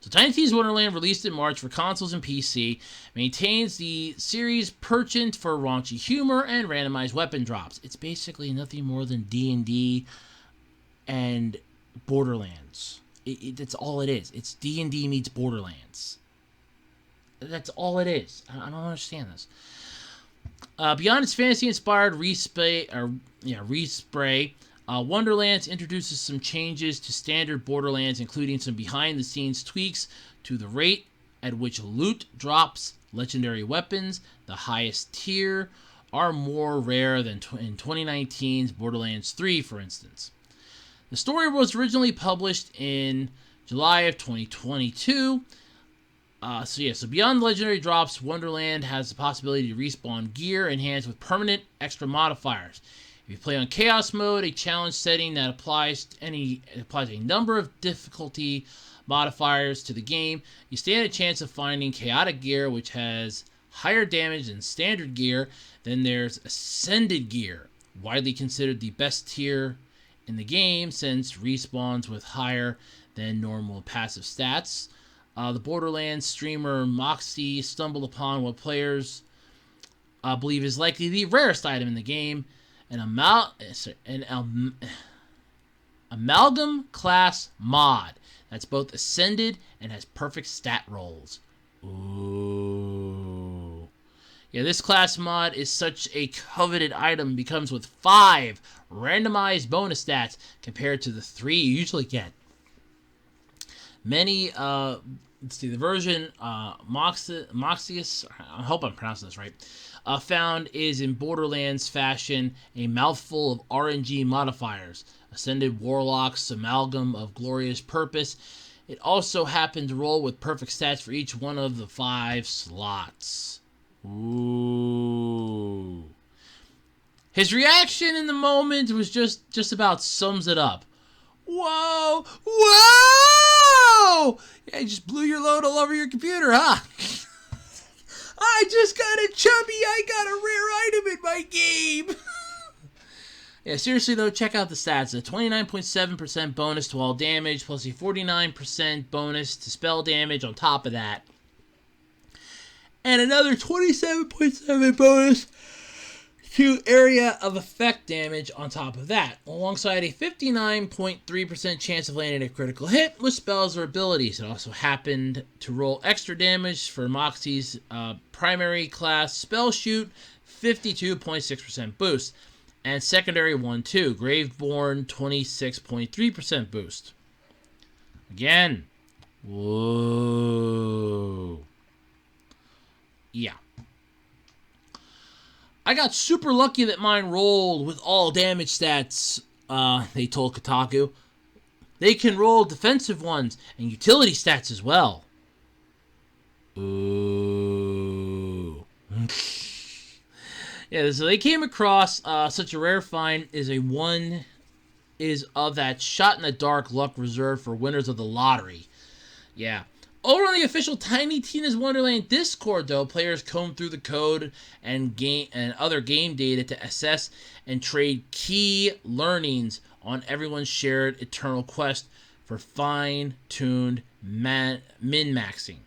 So Tiny Tina's Wonderland, released in March for consoles and PC, maintains the series' penchant for raunchy humor and randomized weapon drops. It's basically nothing more than D&D and Borderlands. That's all it is. It's D&D meets Borderlands. That's all it is. I don't understand this. Beyond its fantasy-inspired respray, Wonderlands introduces some changes to standard Borderlands, including some behind-the-scenes tweaks to the rate at which loot drops, legendary weapons, the highest tier, are more rare than in 2019's Borderlands 3, for instance. The story was originally published in July of 2022. So beyond legendary drops, Wonderland has the possibility to respawn gear enhanced with permanent extra modifiers. If you play on Chaos Mode, a challenge setting that applies a number of difficulty modifiers to the game, you stand a chance of finding chaotic gear, which has higher damage than standard gear. Then there's Ascended gear, widely considered the best tier in the game since respawns with higher than normal passive stats. The Borderlands streamer Moxie stumbled upon what players believe is likely the rarest item in the game, an amalgam class mod that's both ascended and has perfect stat rolls. Ooh. Yeah, this class mod is such a coveted item, becomes with 5 randomized bonus stats compared to the 3 you usually get. Many, the version Moxius, I hope I'm pronouncing this right, found is in Borderlands fashion a mouthful of RNG modifiers. Ascended Warlock's amalgam of glorious purpose. It also happened to roll with perfect stats for each one of the 5 slots. Ooh. His reaction in the moment was just about sums it up. Whoa! Whoa! Yeah, you just blew your load all over your computer, huh? I just got a chubby, I got a rare item in my game. Yeah, seriously though, check out the stats. A 29.7% bonus to all damage, plus a 49% bonus to spell damage on top of that. And another 27.7 bonus to area of effect damage on top of that, alongside a 59.3% chance of landing a critical hit with spells or abilities. It also happened to roll extra damage for Moxie's primary class spell shoot, 52.6% boost, and secondary one too, Graveborn, 26.3% boost. Again, whoa. Yeah. I got super lucky that mine rolled with all damage stats, they told Kotaku. They can roll defensive ones and utility stats as well. Ooh. Yeah, so they came across such a rare find is of that shot in the dark luck reserved for winners of the lottery. Yeah. Over on the official Tiny Tina's Wonderland Discord, though, players comb through the code and other game data to assess and trade key learnings on everyone's shared eternal quest for fine-tuned min-maxing.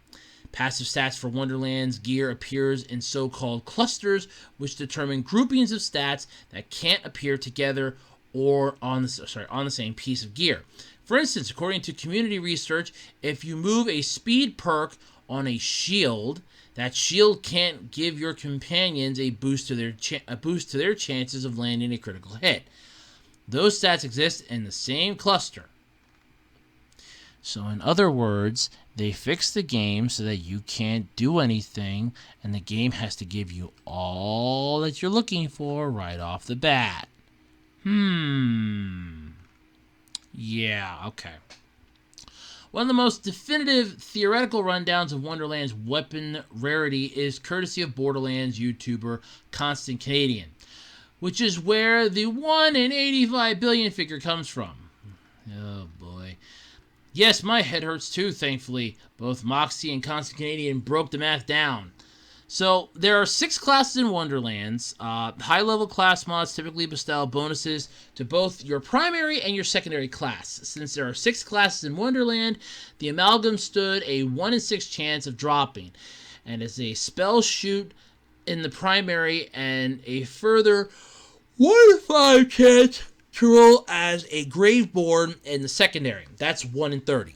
Passive stats for Wonderland's gear appears in so-called clusters, which determine groupings of stats that can't appear together or on the same piece of gear. For instance, according to community research, if you move a speed perk on a shield, that shield can't give your companions a boost to their chances of landing a critical hit. Those stats exist in the same cluster. So in other words, they fixed the game so that you can't do anything, and the game has to give you all that you're looking for right off the bat. Yeah, okay. One of the most definitive theoretical rundowns of Wonderland's weapon rarity is courtesy of Borderlands YouTuber Constant Canadian, which is where the 1 in 85 billion figure comes from. Oh boy. Yes, my head hurts too, thankfully. Both Moxie and Constant Canadian broke the math down. So there are 6 classes in Wonderlands. High-level class mods typically bestow bonuses to both your primary and your secondary class. Since there are 6 classes in Wonderland, the Amalgam stood a 1 in 6 chance of dropping, and as a spell shoot in the primary and a further 1 in 5 chance to roll as a Graveborn in the secondary. That's 1 in 30.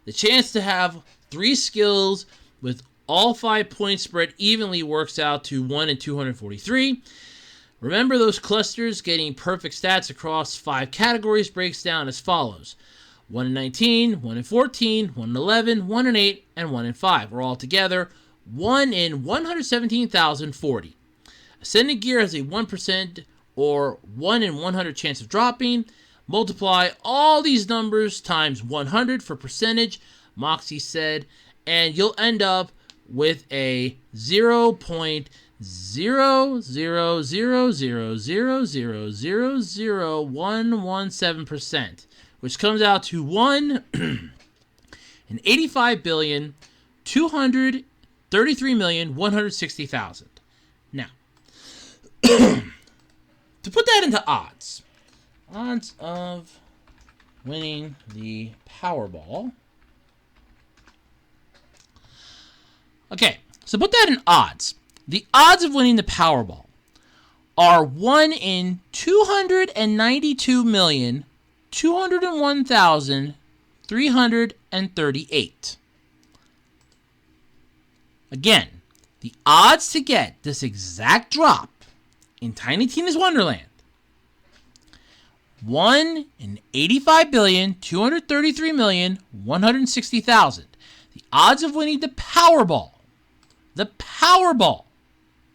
The chance to have 3 skills with all 5 points spread evenly works out to 1 in 243. Remember, those clusters getting perfect stats across 5 categories breaks down as follows. 1 in 19, 1 in 14, 1 in 11, 1 in 8, and 1 in 5. Or all together, 1 in 117,040. Ascended Gear has a 1% or 1 in 100 chance of dropping. Multiply all these numbers times 100 for percentage, Moxie said, and you'll end up with a 0.00000000117%, which comes out to 1 in 85,233,160,000. Now, to put that into odds of winning the Powerball. Okay, so put that in odds. The odds of winning the Powerball are 1 in 292,201,338. Again, the odds to get this exact drop in Tiny Tina's Wonderland, 1 in 85,233,160,000. The odds of winning the Powerball,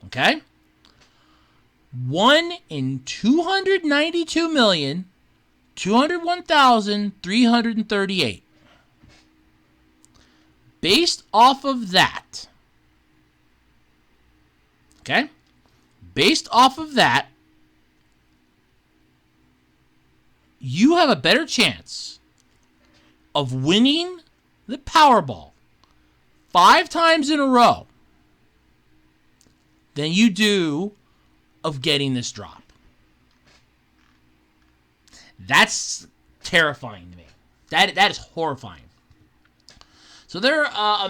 okay? 1 in 292,201,338. Based off of that, okay? Based off of that, you have a better chance of winning the Powerball 5 times in a row than you do of getting this drop. That's terrifying to me. That is horrifying. So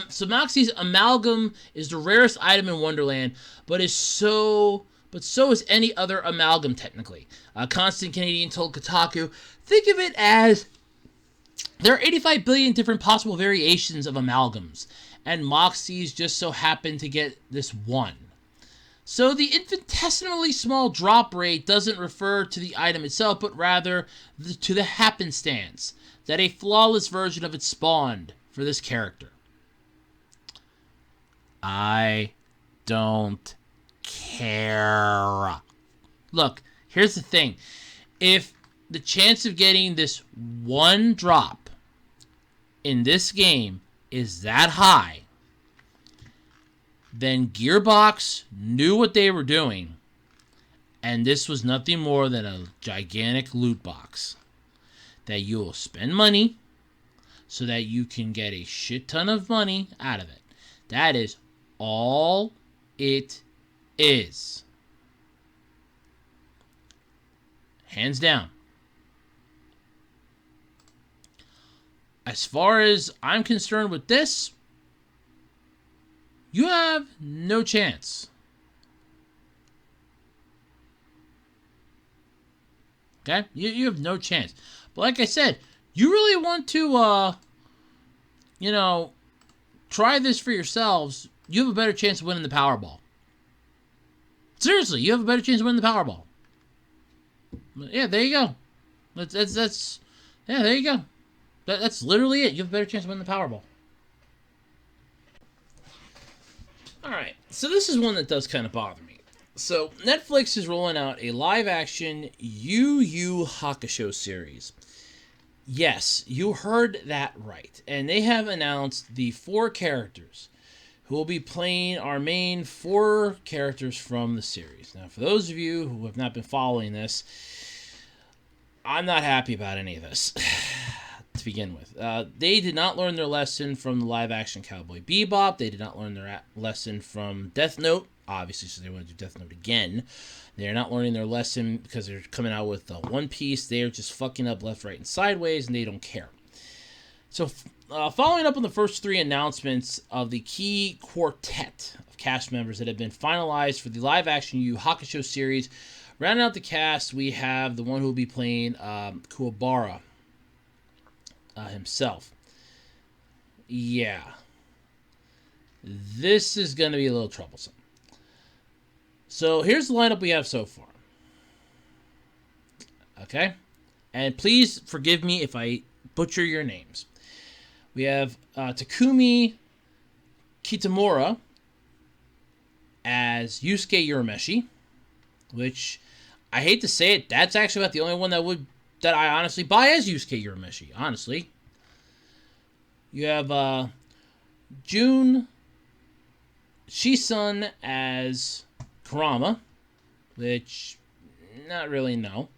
so Moxie's Amalgam is the rarest item in Wonderland, but so is any other Amalgam technically. Constant Canadian told Kotaku, think of it as there are 85 billion different possible variations of Amalgams, and Moxie's just so happened to get this one. So the infinitesimally small drop rate doesn't refer to the item itself, but rather to the happenstance that a flawless version of it spawned for this character. I don't care. Look, here's the thing. If the chance of getting this one drop in this game is that high, then Gearbox knew what they were doing, and this was nothing more than a gigantic loot box that you will spend money so that you can get a shit ton of money out of it. That is all it is. Hands down. As far as I'm concerned with this, you have no chance. Okay? You have no chance. But like I said, you really want to, try this for yourselves, you have a better chance of winning the Powerball. Seriously, you have a better chance of winning the Powerball. Yeah, there you go. That's yeah, there you go. That's literally it. You have a better chance of winning the Powerball. Alright, so this is one that does kind of bother me. So, Netflix is rolling out a live-action Yu Yu Hakusho series. Yes, you heard that right. And they have announced the 4 characters who will be playing our main 4 characters from the series. Now, for those of you who have not been following this, I'm not happy about any of this. to begin with. They did not learn their lesson from the live-action Cowboy Bebop. They did not learn their lesson from Death Note, obviously, so they want to do Death Note again. They're not learning their lesson because they're coming out with One Piece. They are just fucking up left, right, and sideways, and they don't care. So, following up on the first 3 announcements of the key quartet of cast members that have been finalized for the live-action Yu Yu Hakusho series, rounding out the cast, we have the one who will be playing Kuwabara himself. Yeah. This is going to be a little troublesome. So here's the lineup we have so far. Okay? And please forgive me if I butcher your names. We have Takumi Kitamura as Yusuke Urameshi, which, I hate to say it, that's actually about the only one that I honestly buy as Yusuke Urameshi, honestly. You have Jun Shisun as Kurama, which, not really, no.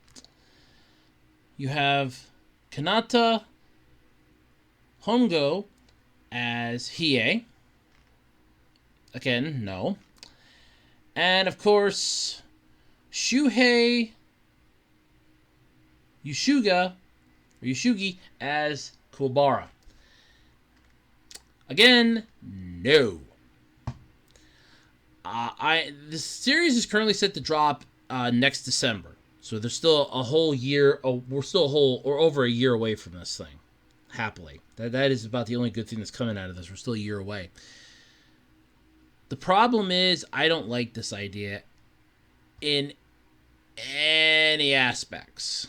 You have Kanata Hongo as Hiei. Again, no. And, of course, Shuhei Yushugi as Kuwabara. Again, no. This series is currently set to drop next December, so there's still a whole year. We're still over a year away from this thing. Happily, that is about the only good thing that's coming out of this. We're still a year away. The problem is, I don't like this idea in any aspects.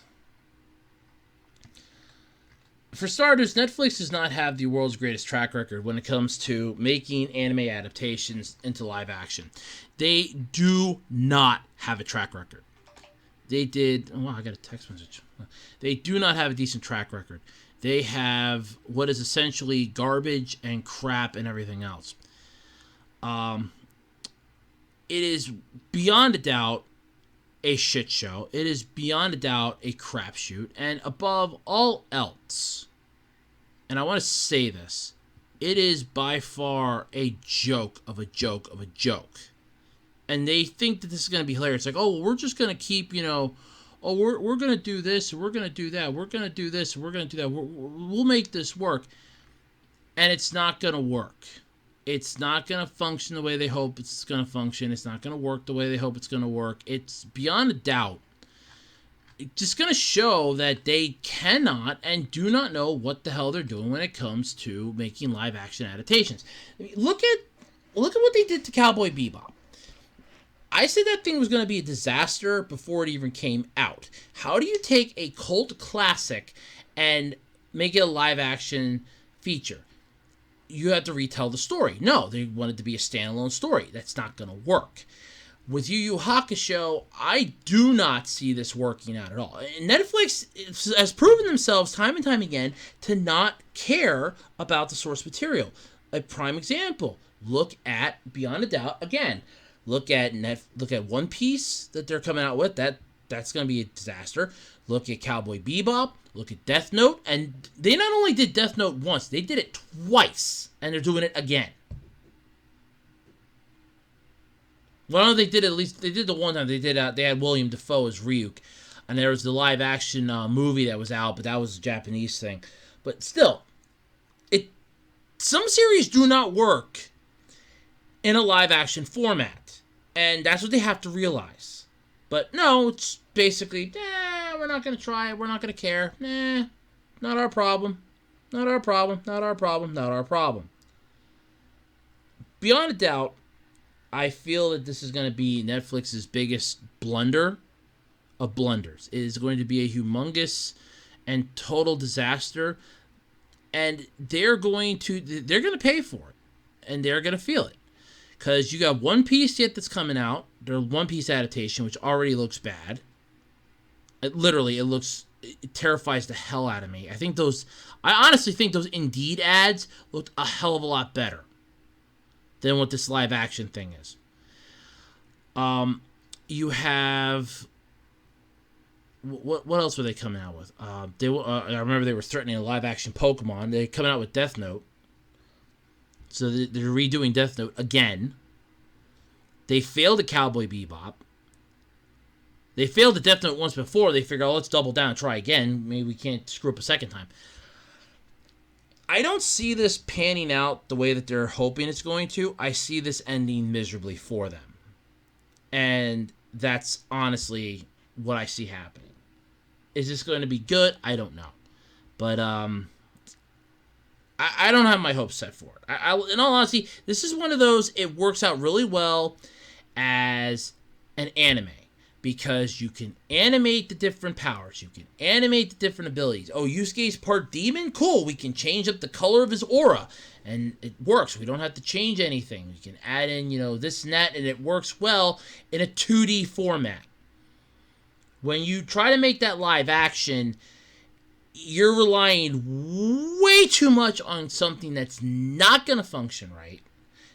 For starters, Netflix does not have the world's greatest track record when it comes to making anime adaptations into live action. They do not have a track record. They did... Oh, wow, I got a text message. They do not have a decent track record. They have what is essentially garbage and crap and everything else. It is beyond a doubt a shit show. It is beyond a doubt a crapshoot. And above all else, and I want to say this, it is by far a joke of a joke of a joke. And they think that this is going to be hilarious. Like, oh, well, we're just going to keep, we're going to do this, and we're going to do that, we're going to do this, and we're going to do that. We'll make this work. And it's not going to work. It's not going to function the way they hope it's going to function. It's not going to work the way they hope it's going to work. It's beyond a doubt. It's just going to show that they cannot and do not know what the hell they're doing when it comes to making live action adaptations. Look at what they did to Cowboy Bebop. I said that thing was going to be a disaster before it even came out. How do you take a cult classic and make it a live action feature? You have to retell the story. No, they wanted to be a standalone story. That's not going to work. With Yu Yu Hakusho, I do not see this working out at all. Netflix has proven themselves time and time again to not care about the source material. A prime example, look at, beyond a doubt, again, look at One Piece that they're coming out with. That's going to be a disaster. Look at Cowboy Bebop. Look at Death Note. And they not only did Death Note once, they did it twice. And they're doing it again. Well, they did the one time. They had William Dafoe as Ryuk. And there was the live action movie that was out, but that was a Japanese thing. But still, some series do not work in a live action format. And that's what they have to realize. But no, it's basically, we're not going to try it. We're not going to care. Not our problem. Not our problem. Not our problem. Not our problem. Beyond a doubt, I feel that this is going to be Netflix's biggest blunder of blunders. It is going to be a humongous and total disaster. And they're going to pay for it. And they're going to feel it. Because you got One Piece yet that's coming out. Their One Piece adaptation, which already looks bad. It terrifies the hell out of me. I honestly think those Indeed ads looked a hell of a lot better than what this live action thing is. You have what else were they coming out with? I remember they were threatening a live action Pokemon. They're coming out with Death Note. So they're redoing Death Note again. They failed at Cowboy Bebop. They failed at Death Note once before. They figured, let's double down and try again. Maybe we can't screw up a second time. I don't see this panning out the way that they're hoping it's going to. I see this ending miserably for them. And that's honestly what I see happening. Is this going to be good? I don't know. But I don't have my hopes set for it. In all honesty, this is one of those, it works out really well as an anime. Because you can animate the different powers. You can animate the different abilities. Oh, Yusuke's part demon? Cool. We can change up the color of his aura. And it works. We don't have to change anything. We can add in, this and that. And it works well in a 2D format. When you try to make that live action, you're relying way too much on something that's not going to function right.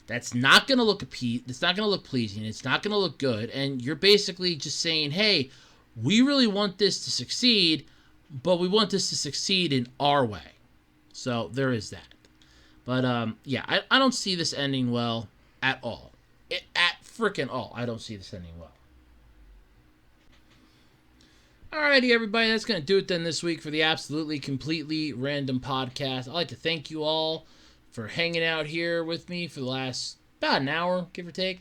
That's not going to look it's not going to look pleasing. It's not going to look good. And you're basically just saying, hey, we really want this to succeed, but we want this to succeed in our way. So there is that. But, yeah, I don't see this ending well at all. At frickin' all. I don't see this ending well. Alrighty, everybody. That's going to do it then this week for the Absolutely Completely Random Podcast. I'd like to thank you all for hanging out here with me for the last about an hour, give or take.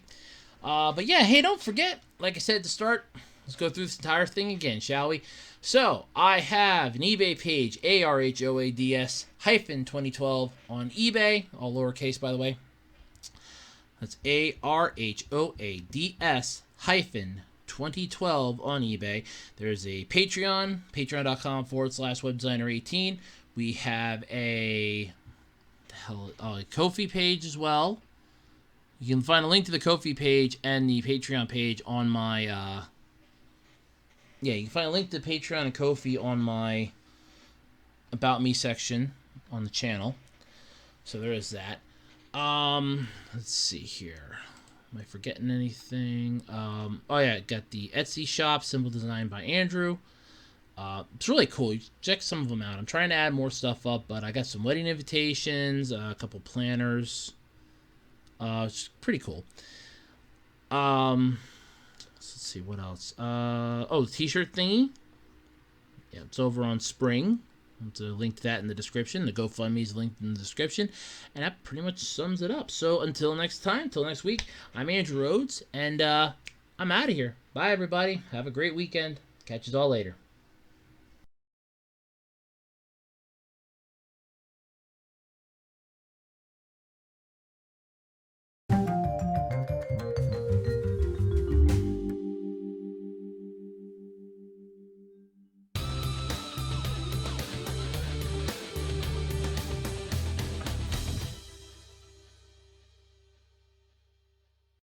But yeah, hey, don't forget, like I said at the start, let's go through this entire thing again, shall we? So, I have an eBay page, ARHOADS-2012 on eBay, all lowercase, by the way. That's ARHOADS-2012 on eBay. There's a Patreon, patreon.com/webdesigner18. We have a Ko-fi page as well. You can find a link to the Ko-fi page and the Patreon page on my you can find a link to the Patreon and Ko-fi on my About Me section on the channel. So there is that. Let's see here. Am I forgetting anything? Got the Etsy shop, symbol designed by Andrew. It's really cool. You check some of them out. I'm trying to add more stuff up, but I got some wedding invitations, a couple planners. It's pretty cool. Let's see what else. The t-shirt thingy. Yeah, it's over on Spring. There's a link to that in the description. The GoFundMe is linked in the description. And that pretty much sums it up. So until next time, until next week, I'm Andrew Rhodes, and I'm out of here. Bye, everybody. Have a great weekend. Catch you all later.